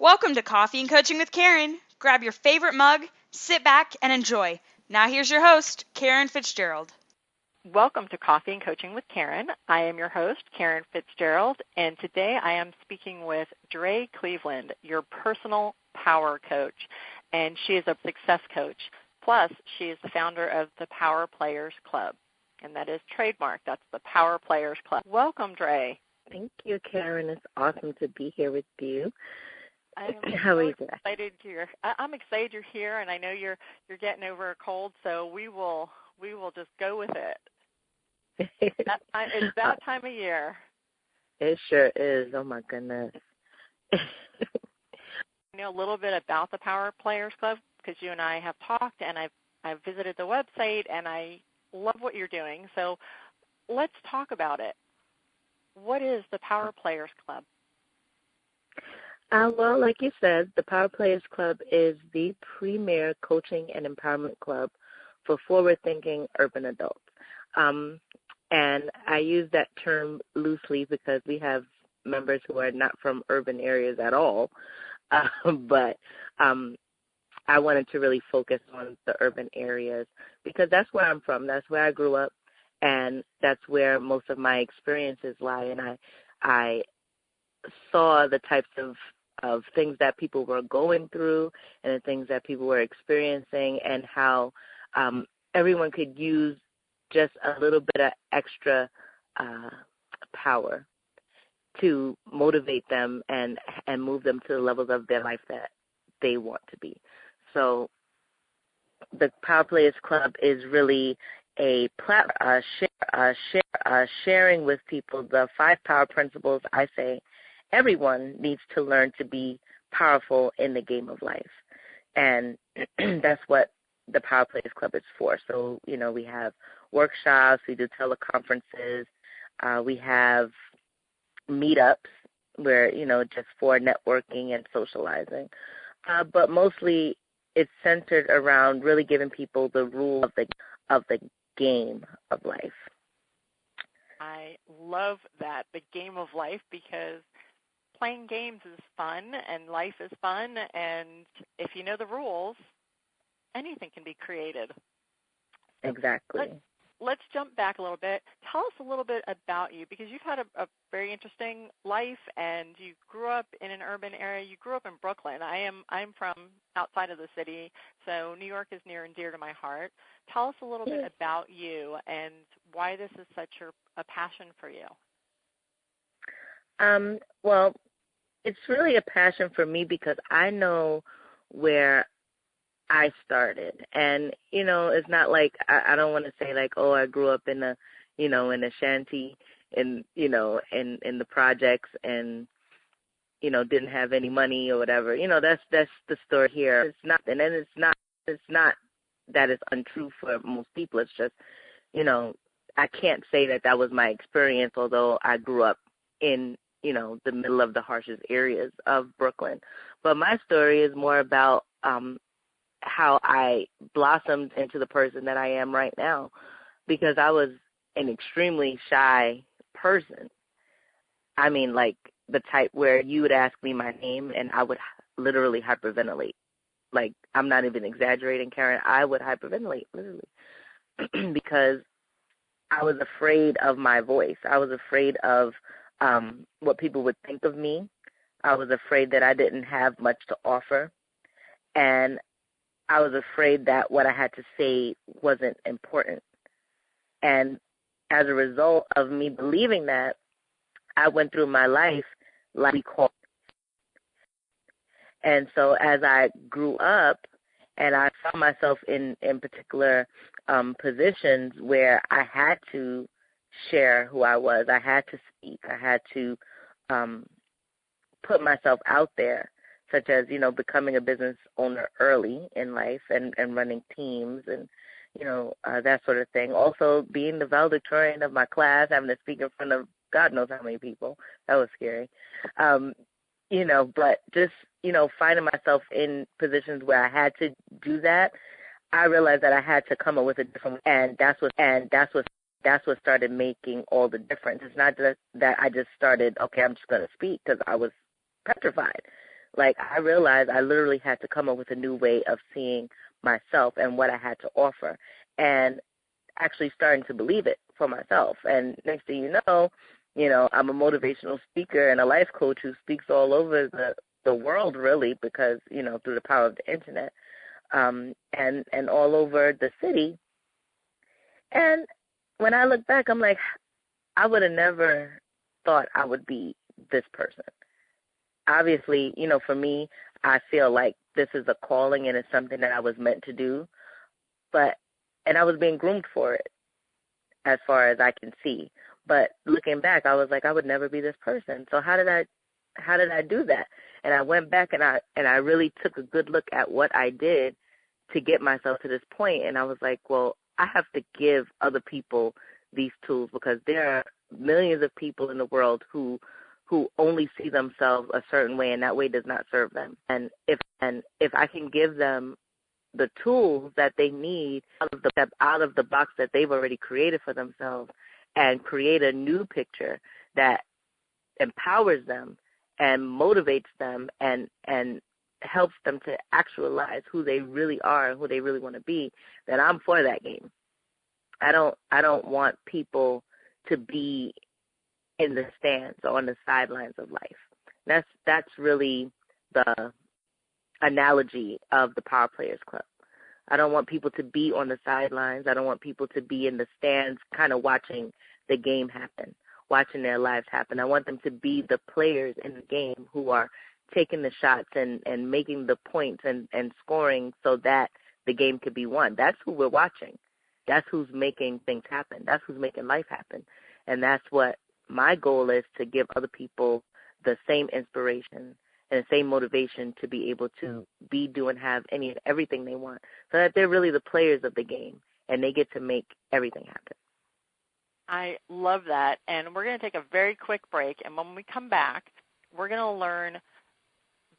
Welcome to Coffee and Coaching with Caryn. Grab your favorite mug, sit back, and enjoy. Now here's your host, Caryn Fitzgerald. Welcome to Coffee and Coaching with Caryn. I am your host, Caryn Fitzgerald, and today I am speaking with Dre Cleveland, your personal power coach, and she is a success coach. Plus, she is the founder of the Power Players Club, and that is trademark. That's the Power Players Club. Welcome, Dre. Thank you, Caryn. It's awesome to be here with you. How are you today? I'm excited you're here, and I know you're getting over a cold, so we will just go with it. It's that time of year. It sure is. Oh my goodness. I know a little bit about the Power Players Club because you and I have talked, and I've visited the website, and I love what you're doing. So let's talk about it. What is the Power Players Club? Well, like you said, the Power Players Club is the premier coaching and empowerment club for forward-thinking urban adults. And I use that term loosely because we have members who are not from urban areas at all. But I wanted to really focus on the urban areas because that's where I'm from. That's where I grew up, and that's where most of my experiences lie. And I saw the types of things that people were going through and the things that people were experiencing and how everyone could use just a little bit of extra power to motivate them and move them to the levels of their life that they want to be. So the Power Players Club is really a sharing with people the 5 power principles I say everyone needs to learn to be powerful in the game of life. And that's what the Power Players Club is for. So, we have workshops, we do teleconferences, we have meetups where, just for networking and socializing. But mostly it's centered around really giving people the rule of the game of life. I love that, the game of life, because playing games is fun and life is fun, and if you know the rules, anything can be created. Exactly. Let's jump back a little bit. Tell us a little bit about you, because you've had a very interesting life, and you grew up in an urban area. You grew up in Brooklyn. I'm from outside of the city, so New York is near and dear to my heart. Tell us a little bit about you and why this is such a passion for you. Well, it's really a passion for me because I know where I started. And, it's not like I don't want to say like, oh, I grew up in in a shanty in the projects and, didn't have any money or whatever. That's the story here. It's not, and then it's not that it's untrue for most people. It's just, I can't say that was my experience, although I grew up in the middle of the harshest areas of Brooklyn. But my story is more about how I blossomed into the person that I am right now, because I was an extremely shy person. I mean, like the type where you would ask me my name and I would literally hyperventilate. Like, I'm not even exaggerating, Caryn. I would hyperventilate, literally, because I was afraid of my voice. I was afraid of what people would think of me. I was afraid that I didn't have much to offer. And I was afraid that what I had to say wasn't important. And as a result of me believing that, I went through my life like we call. And so as I grew up and I found myself in particular positions where I had to share who I was, I had to speak, I had to put myself out there, such as, becoming a business owner early in life and running teams and, that sort of thing. Also being the valedictorian of my class, having to speak in front of God knows how many people. That was scary. But just, finding myself in positions where I had to do that, I realized that I had to come up with a different, and that's what started making all the difference. It's not just that I just started, okay, I'm just going to speak, because I was petrified. Like, I realized I literally had to come up with a new way of seeing myself and what I had to offer, and actually starting to believe it for myself. And next thing you know, I'm a motivational speaker and a life coach who speaks all over the world, really, because, you know, through the power of the internet, and all over the city. And when I look back, I'm like, I would have never thought I would be this person. Obviously, you know, for me, I feel like this is a calling and it's something that I was meant to do. And I was being groomed for it as far as I can see. But looking back, I was like, I would never be this person. So how did I do that? And I went back and I really took a good look at what I did to get myself to this point. And I was like, well, I have to give other people these tools, because there are millions of people in the world who only see themselves a certain way, and that way does not serve them. And if I can give them the tools that they need out of the box that they've already created for themselves, and create a new picture that empowers them and motivates them and helps them to actualize who they really are and who they really want to be, then I'm for that game. I don't want people to be in the stands or on the sidelines of life. That's really the analogy of the Power Players Club. I don't want people to be on the sidelines. I don't want people to be in the stands kind of watching the game happen, watching their lives happen. I want them to be the players in the game who are taking the shots and making the points and scoring so that the game could be won. That's who we're watching. That's who's making things happen. That's who's making life happen. And that's what my goal is, to give other people the same inspiration and the same motivation to be able to be, do, and have any and everything they want, so that they're really the players of the game and they get to make everything happen. I love that. And we're going to take a very quick break. And when we come back, we're going to learn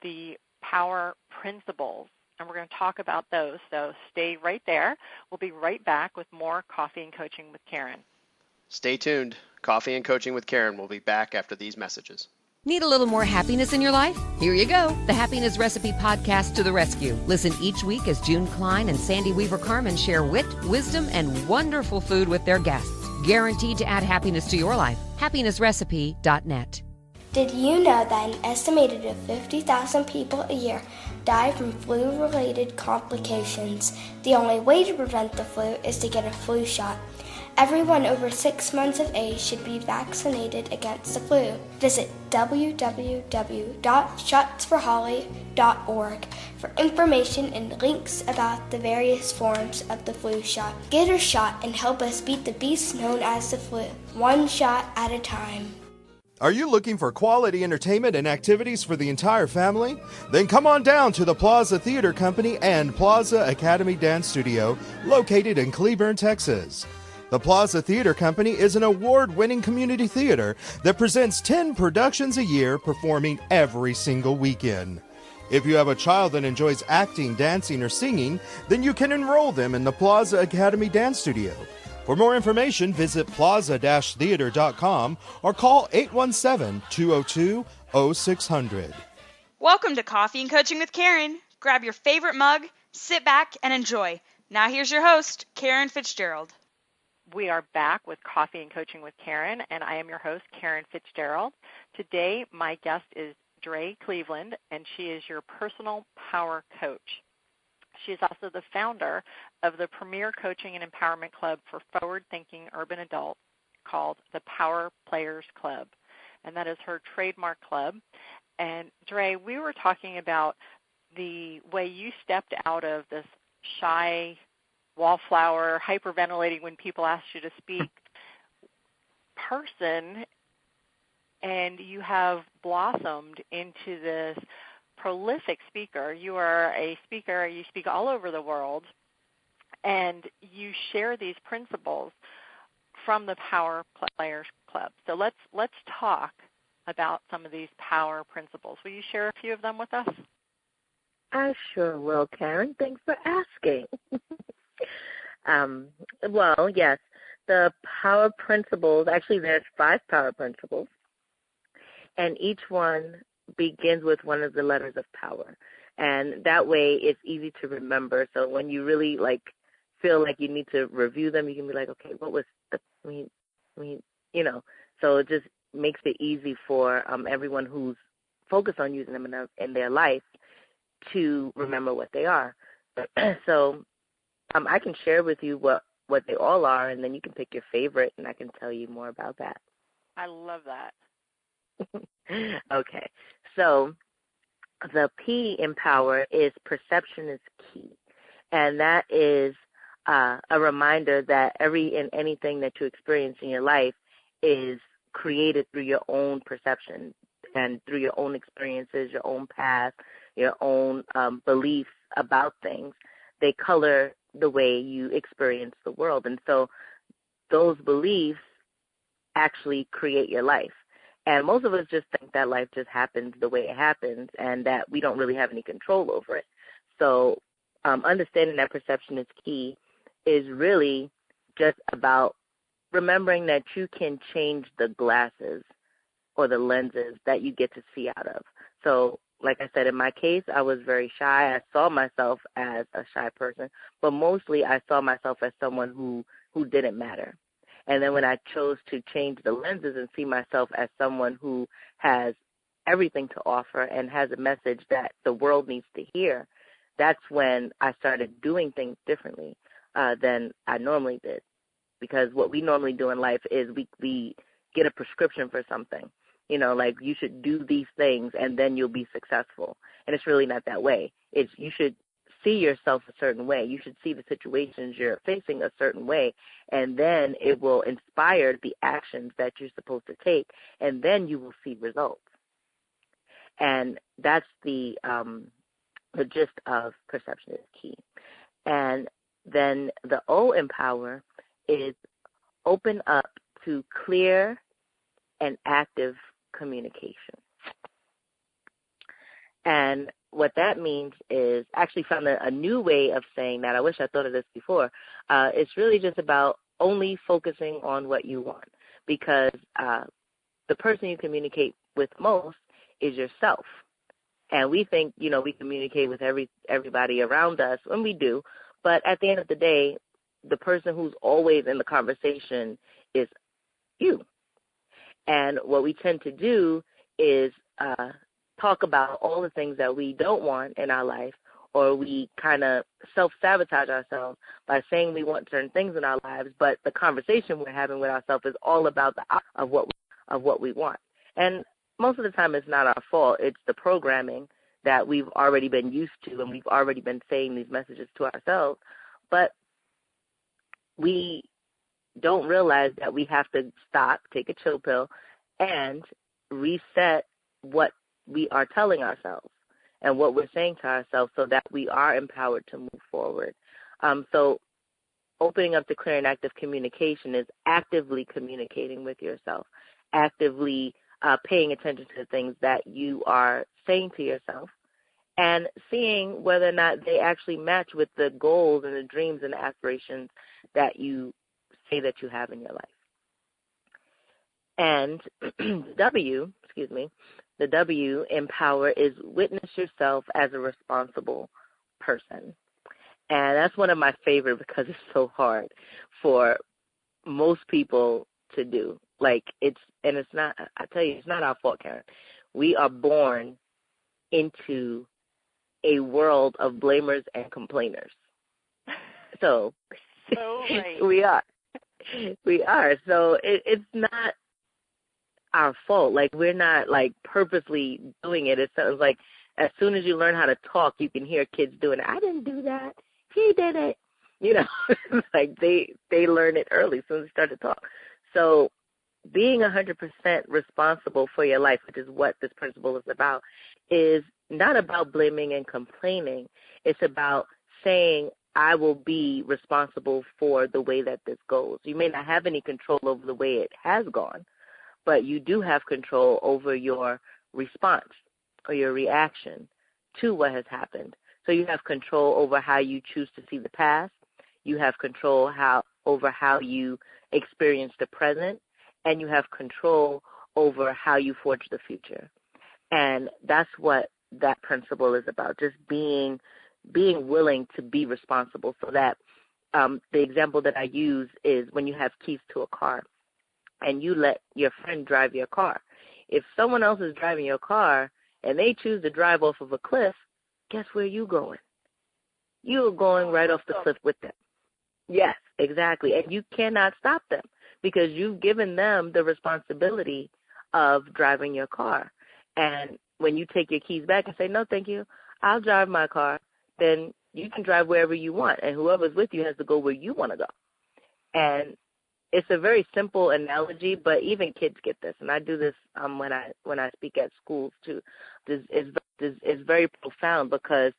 the power principles, and we're going to talk about those. So stay right there. We'll be right back with more Coffee and Coaching with Caryn. Stay tuned. Coffee and Coaching with Caryn will be back after these messages. Need a little more happiness in your life? Here you go. The Happiness Recipe Podcast to the rescue. Listen each week as June Klein and Sandy Weaver Carmen share wit, wisdom, and wonderful food with their guests. Guaranteed to add happiness to your life. happinessrecipe.net. Did you know that an estimated 50,000 people a year die from flu-related complications? The only way to prevent the flu is to get a flu shot. Everyone over 6 months of age should be vaccinated against the flu. Visit www.shotsforholly.org for information and links about the various forms of the flu shot. Get a shot and help us beat the beast known as the flu, one shot at a time. Are you looking for quality entertainment and activities for the entire family? Then come on down to the Plaza Theater Company and Plaza Academy Dance Studio, located in Cleburne, Texas. The Plaza Theater Company is an award-winning community theater that presents 10 productions a year, performing every single weekend. If you have a child that enjoys acting, dancing, or singing, then you can enroll them in the Plaza Academy Dance Studio. For more information, visit plaza-theater.com or call 817-202-0600. Welcome to Coffee and Coaching with Caryn. Grab your favorite mug, sit back, and enjoy. Now here's your host, Caryn Fitzgerald. We are back with Coffee and Coaching with Caryn, and I am your host, Caryn Fitzgerald. Today, my guest is Dre Cleveland, and she is your personal power coach. She is also the founder of the premier coaching and empowerment club for forward-thinking urban adults called the Power Players Club, and that is her trademark club. And Dre, we were talking about the way you stepped out of this shy wallflower, hyperventilating when people ask you to speak person, and you have blossomed into this prolific speaker. You are a speaker. You speak all over the world, and you share these principles from the Power Players Club. So let's talk about some of these power principles. Will you share a few of them with us? I sure will, Caryn. Thanks for asking. Well, yes, the power principles, actually there's 5 power principles, and each one begins with one of the letters of power. And that way it's easy to remember. So when you really feel like you need to review them, you can be like, okay, what was so it just makes it easy for everyone who's focused on using them in their life to remember what they are. So I can share with you what they all are, and then you can pick your favorite, and I can tell you more about that. I love that. Okay. So the P in power is perception is key. And that is a reminder that anything that you experience in your life is created through your own perception and through your own experiences, your own path, your own beliefs about things. They color the way you experience the world. And so those beliefs actually create your life. And most of us just think that life just happens the way it happens and that we don't really have any control over it. So understanding that perception is key is really just about remembering that you can change the glasses or the lenses that you get to see out of. So like I said, in my case, I was very shy. I saw myself as a shy person, but mostly I saw myself as someone who didn't matter. And then when I chose to change the lenses and see myself as someone who has everything to offer and has a message that the world needs to hear, that's when I started doing things differently than I normally did. Because what we normally do in life is we get a prescription for something. Like you should do these things and then you'll be successful. And it's really not that way. You should see yourself a certain way. You should see the situations you're facing a certain way, and then it will inspire the actions that you're supposed to take, and then you will see results. And that's the gist of perception is key. And then the O in power is open up to clear and active communication. And what that means is, I actually found a new way of saying that. I wish I thought of this before. It's really just about only focusing on what you want, because the person you communicate with most is yourself. And we think, we communicate with everybody around us, and we do. But at the end of the day, the person who's always in the conversation is you. And what we tend to do is talk about all the things that we don't want in our life, or we kind of self-sabotage ourselves by saying we want certain things in our lives, but the conversation we're having with ourselves is all about the of what we want. And most of the time it's not our fault. It's the programming that we've already been used to, and we've already been saying these messages to ourselves. But we don't realize that we have to stop, take a chill pill, and reset what we are telling ourselves and what we're saying to ourselves so that we are empowered to move forward. So opening up to clear and active communication is actively communicating with yourself, actively paying attention to the things that you are saying to yourself and seeing whether or not they actually match with the goals and the dreams and the aspirations that you say that you have in your life. And the W in power is witness yourself as a responsible person. And that's one of my favorite because it's so hard for most people to do. It's not, I tell you, it's not our fault, Caryn. We are born into a world of blamers and complainers. So right. we are. So it's not our fault. We're not purposely doing it. It sounds like as soon as you learn how to talk, you can hear kids doing it. I didn't do that. He did it. They learn it early as soon as they start to talk. So being 100% responsible for your life, which is what this principle is about, is not about blaming and complaining. It's about saying, I will be responsible for the way that this goes. You may not have any control over the way it has gone, but you do have control over your response or your reaction to what has happened. So you have control over how you choose to see the past. You have control over how you experience the present, and you have control over how you forge the future. And that's what that principle is about, just being willing to be responsible. So that the example that I use is when you have keys to a car and you let your friend drive your car. If someone else is driving your car and they choose to drive off of a cliff, guess where you going? You're going right off the cliff with them. Yes, exactly. And you cannot stop them because you've given them the responsibility of driving your car. And when you take your keys back and say, no, thank you, I'll drive my car, then you can drive wherever you want, and whoever's with you has to go where you want to go. And it's a very simple analogy, but even kids get this, and I do this when I speak at schools too. It's very profound because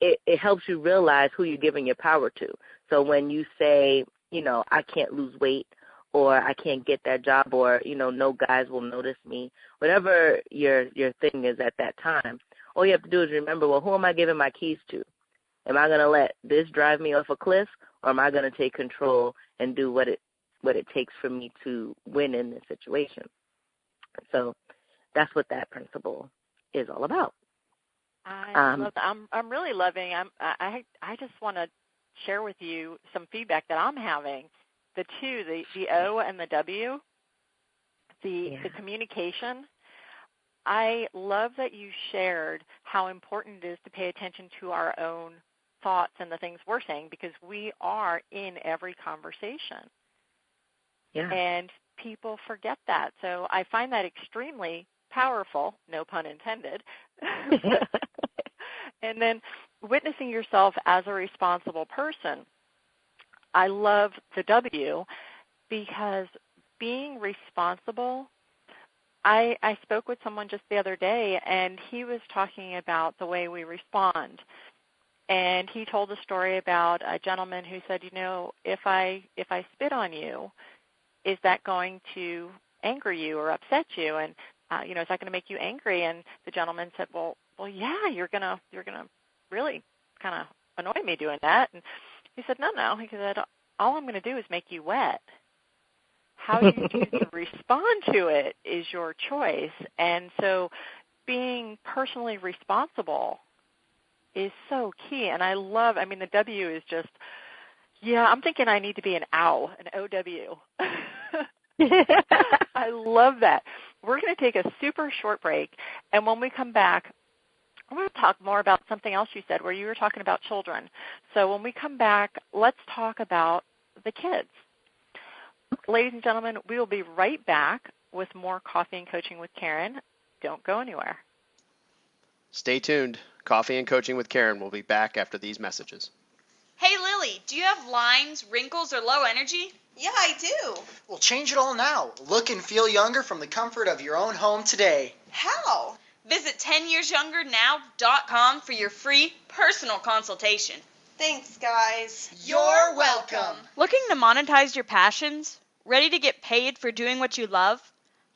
it helps you realize who you're giving your power to. So when you say, I can't lose weight, or I can't get that job, or, no guys will notice me, whatever your thing is at that time, all you have to do is remember, well, who am I giving my keys to? Am I going to let this drive me off a cliff, or am I going to take control and do what it takes for me to win in this situation? So that's what that principle is all about. I love that. I'm really loving. I just want to share with you some feedback that I'm having. The O and the W, the communication. I love that you shared how important it is to pay attention to our own thoughts and the things we're saying, because we are in every conversation. Yeah. And people forget that. So I find that extremely powerful, no pun intended. And then witnessing yourself as a responsible person. I love the W because being responsible, I spoke with someone just the other day, and he was talking about the way we respond. And he told a story about a gentleman who said, if I spit on you, is that going to anger you or upset you? And is that going to make you angry? And the gentleman said, well, yeah, you're gonna really kind of annoy me doing that. And he said, no. He said, all I'm going to do is make you wet. How you choose to respond to it is your choice. And so being personally responsible is so key. And the W is just, I'm thinking I need to be an OW, an OW. I love that. We're going to take a super short break, and when we come back, I'm going to talk more about something else you said where you were talking about children. So when we come back, let's talk about the kids. Ladies and gentlemen, we will be right back with more Coffee and Coaching with Caryn. Don't go anywhere. Stay tuned. Coffee and Coaching with Caryn will be back after these messages. Hey, Lily, do you have lines, wrinkles, or low energy? Yeah, I do. Well, change it all now. Look and feel younger from the comfort of your own home today. How? Visit 10yearsyounger.now.com for your free personal consultation. Thanks, guys. You're welcome. Looking to monetize your passions? Ready to get paid for doing what you love?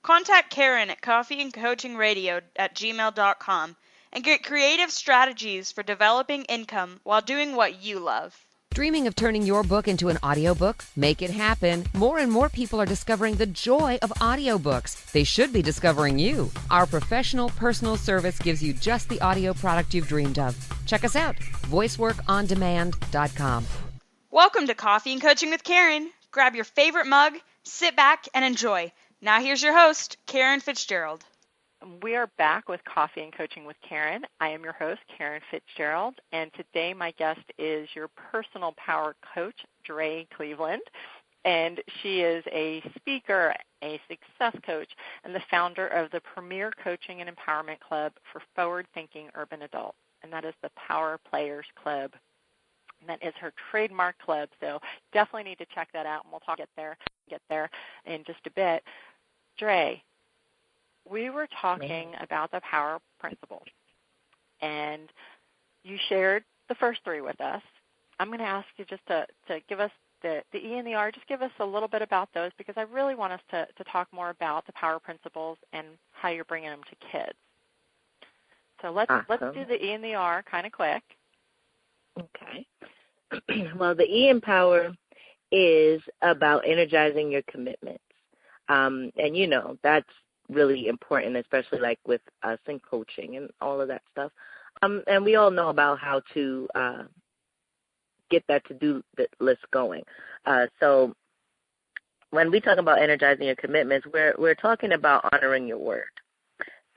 Contact Caryn at coffeeandcoachingradio@gmail.com and get creative strategies for developing income while doing what you love. Dreaming of turning your book into an audiobook? Make it happen. More and more people are discovering the joy of audiobooks. They should be discovering you. Our professional personal service gives you just the audio product you've dreamed of. Check us out, voiceworkondemand.com. Welcome to Coffee and Coaching with Caryn. Grab your favorite mug, sit back, and enjoy. Now here's your host, Caryn Fitzgerald. We are back with Coffee and Coaching with Caryn. I am your host, Caryn Fitzgerald, and today my guest is your personal power coach, Dre Cleveland, and she is a speaker, a success coach, and the founder of the premier coaching and empowerment club for forward-thinking urban adults, and that is the Power Players Club. And that is her trademark club, so definitely need to check that out, and we'll get there in just a bit. Dre, we were talking about the power principles, and you shared the first three with us. I'm going to ask you just to give us the E and the R, just give us a little bit about those, because I really want us to talk more about the power principles and how you're bringing them to kids. So let's do the E and the R kind of quick. Okay. Well, the E in power is about energizing your commitments. And, that's really important, especially like with us in coaching and all of that stuff. And we all know about how to get that to-do list going. So when we talk about energizing your commitments, we're talking about honoring your word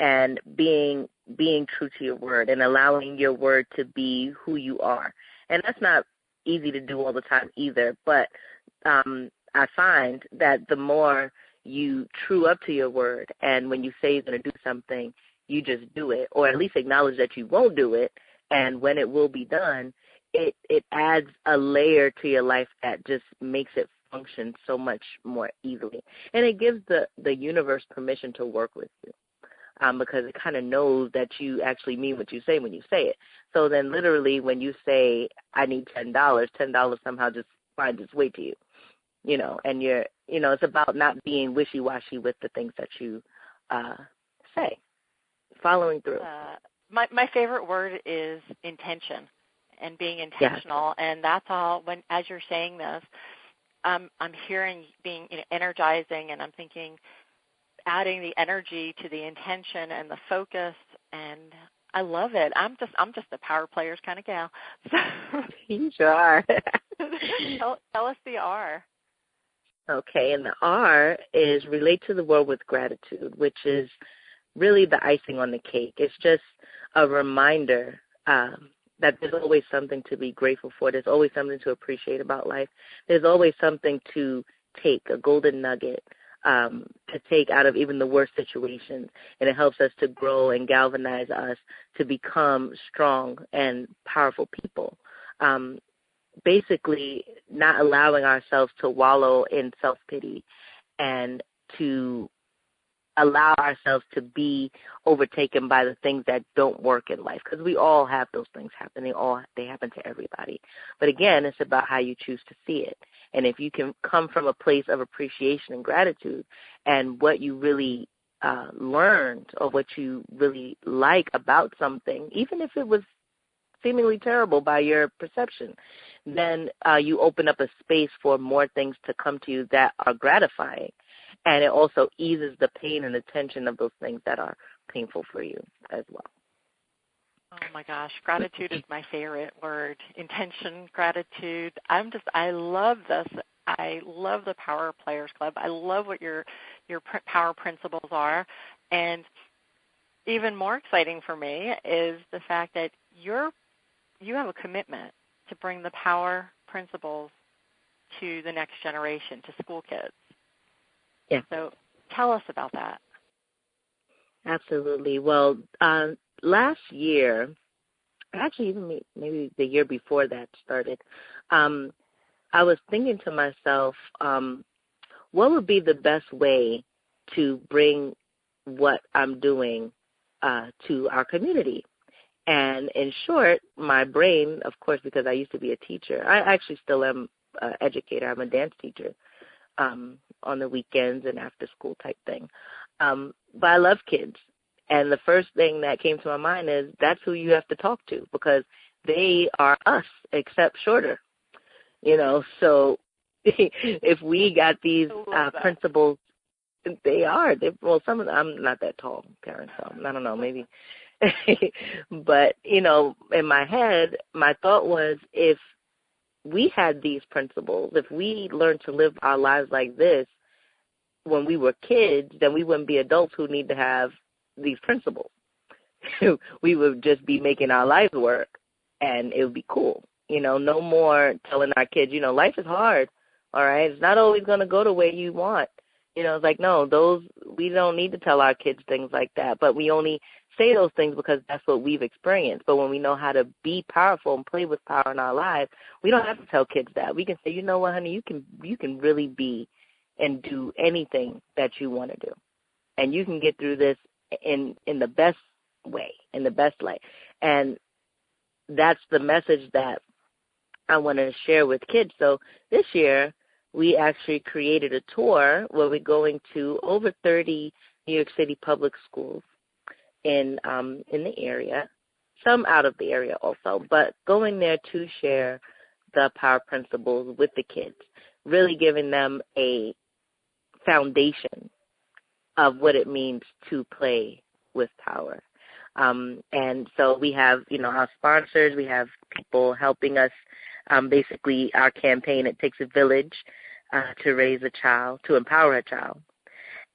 and being true to your word and allowing your word to be who you are. And that's not easy to do all the time either, but I find that the more you true up to your word, and when you say you're going to do something, you just do it, or at least acknowledge that you won't do it, and when it will be done, it adds a layer to your life that just makes it function so much more easily. And it gives the universe permission to work with you, because it kind of knows that you actually mean what you say when you say it. So then literally when you say, I need $10 somehow just finds its way to you, and it's about not being wishy-washy with the things that you say, following through. My favorite word is intention and being intentional. Yes. And that's all, as you're saying this, I'm hearing being energizing, and I'm thinking adding the energy to the intention and the focus, and I love it. I'm just a power players kind of gal. You sure are. tell us the R. Okay, and the R is relate to the world with gratitude, which is really the icing on the cake. It's just a reminder that there's always something to be grateful for. There's always something to appreciate about life. There's always something to take, a golden nugget, to take out of even the worst situations. And it helps us to grow and galvanize us to become strong and powerful people. Basically, not allowing ourselves to wallow in self-pity and to allow ourselves to be overtaken by the things that don't work in life, because we all have those things happen. They happen to everybody. But again, it's about how you choose to see it. And if you can come from a place of appreciation and gratitude and what you really learned or what you really like about something, even if it was seemingly terrible by your perception, then you open up a space for more things to come to you that are gratifying. And it also eases the pain and the tension of those things that are painful for you as well. Oh, my gosh. Gratitude is my favorite word. Intention, gratitude. I love this. I love the Power Players Club. I love what your power principles are. And even more exciting for me is the fact that you have a commitment to bring the power principles to the next generation, to school kids. Yeah. So tell us about that. Absolutely. Well, last year, actually even maybe the year before that started, I was thinking to myself, what would be the best way to bring what I'm doing to our community? And in short, my brain, of course, because I used to be a teacher, I actually still am an educator. I'm a dance teacher on the weekends and after school type thing. But I love kids. And the first thing that came to my mind is that's who you have to talk to, because they are us, except shorter. So if we got these principles, they are. Some of them, I'm not that tall, Caryn, so I don't know, maybe. But, in my head, my thought was if we had these principles, if we learned to live our lives like this when we were kids, then we wouldn't be adults who need to have these principles. We would just be making our lives work, and it would be cool. No more telling our kids, life is hard, all right? It's not always going to go the way you want. It's like, no, we don't need to tell our kids things like that, but we only say those things because that's what we've experienced. But when we know how to be powerful and play with power in our lives, we don't have to tell kids that. We can say, you know what, honey, you can really be and do anything that you want to do. And you can get through this in the best way, in the best light. And that's the message that I want to share with kids. So this year, we actually created a tour where we're going to over 30 New York City public schools in the area, some out of the area also, but going there to share the power principles with the kids, really giving them a foundation of what it means to play with power. And so we have, our sponsors, we have people helping us. Basically, our campaign, It Takes a Village to Raise a Child, to Empower a Child.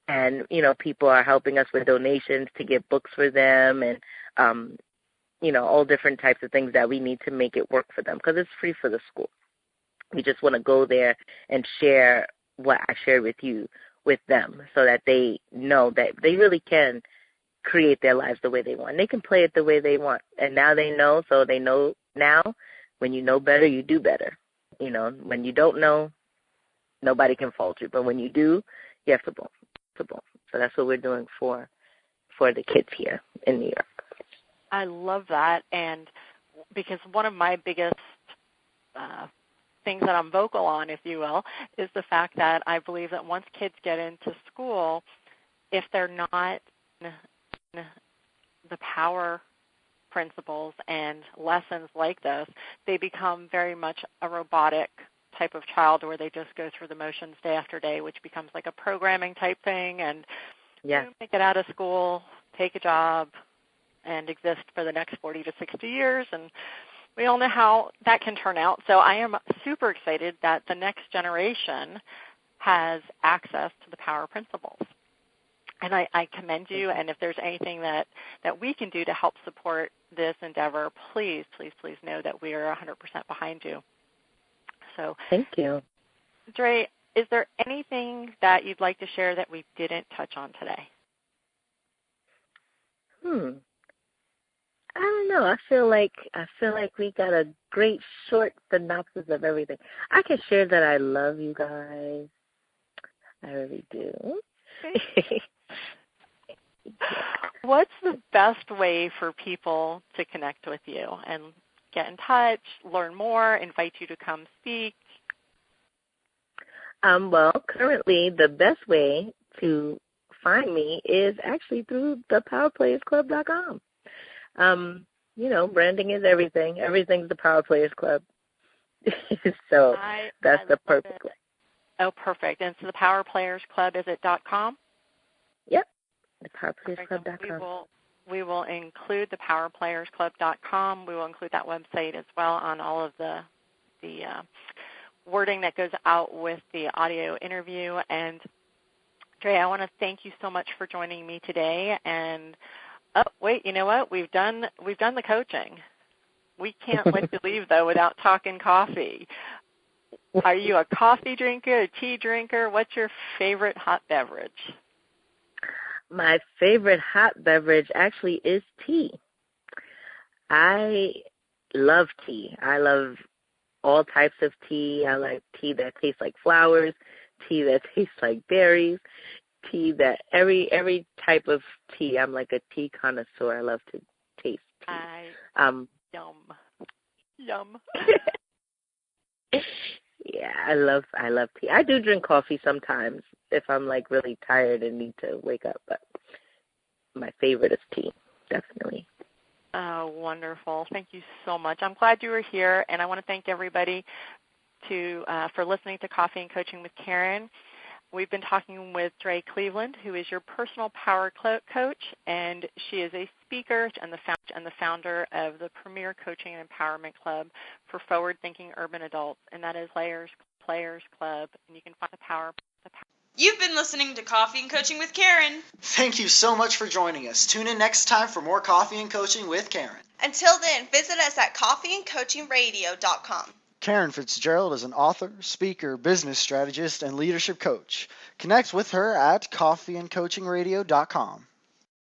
And, people are helping us with donations to get books for them and, all different types of things that we need to make it work for them because it's free for the school. We just want to go there and share what I shared with you with them so that they know that they really can create their lives the way they want. They can play it the way they want. And now they know, so they know now when you know better, you do better. When you don't know, nobody can fault you. But when you do, you have to boom. So that's what we're doing for the kids here in New York. I love that. And because one of my biggest things that I'm vocal on, if you will, is the fact that I believe that once kids get into school, if they're not the power principles and lessons like this, they become very much a robotic type of child where they just go through the motions day after day, which becomes like a programming type thing, and they get out of school, take a job, and exist for the next 40 to 60 years, and we all know how that can turn out. So I am super excited that the next generation has access to the power principles. And I commend you, and if there's anything that we can do to help support this endeavor, please, please, please know that we are 100% behind you. So thank you. Dre, is there anything that you'd like to share that we didn't touch on today? I don't know. I feel like we got a great short synopsis of everything. I can share that I love you guys. I really do. What's the best way for people to connect with you and get in touch, learn more, invite you to come speak? Well, currently the best way to find me is actually through the PowerPlayersClub.com. Branding is everything. Everything's the Power Players Club. So that's the perfect way. Oh, perfect. And so the Power Players Club, is it .com? Yep, the PowerPlayersClub.com. We will include the PowerPlayersClub.com. We will include that website as well on all of the wording that goes out with the audio interview. And Dre, I want to thank you so much for joining me today. And wait, you know what? We've done the coaching. We can't let you leave though without talking coffee. Are you a coffee drinker, a tea drinker? What's your favorite hot beverage? My favorite hot beverage actually is tea. I love tea. I love all types of tea. I like tea that tastes like flowers, tea that tastes like berries, tea that every type of tea. I'm like a tea connoisseur. I love to taste tea. Yum. Yeah, I love tea. I do drink coffee sometimes if I'm like really tired and need to wake up, but my favorite is tea, definitely. Oh, wonderful. Thank you so much. I'm glad you were here, and I want to thank everybody for listening to Coffee and Coaching with Caryn. We've been talking with Dre Cleveland, who is your personal power coach, and she is a speaker and the founder of the premier coaching and empowerment club for forward-thinking urban adults, and that is Players Club, and you can find the power. You've been listening to Coffee and Coaching with Caryn. Thank you so much for joining us. Tune in next time for more Coffee and Coaching with Caryn. Until then, visit us at coffeeandcoachingradio.com. Caryn Fitzgerald is an author, speaker, business strategist, and leadership coach. Connect with her at coffeeandcoachingradio.com.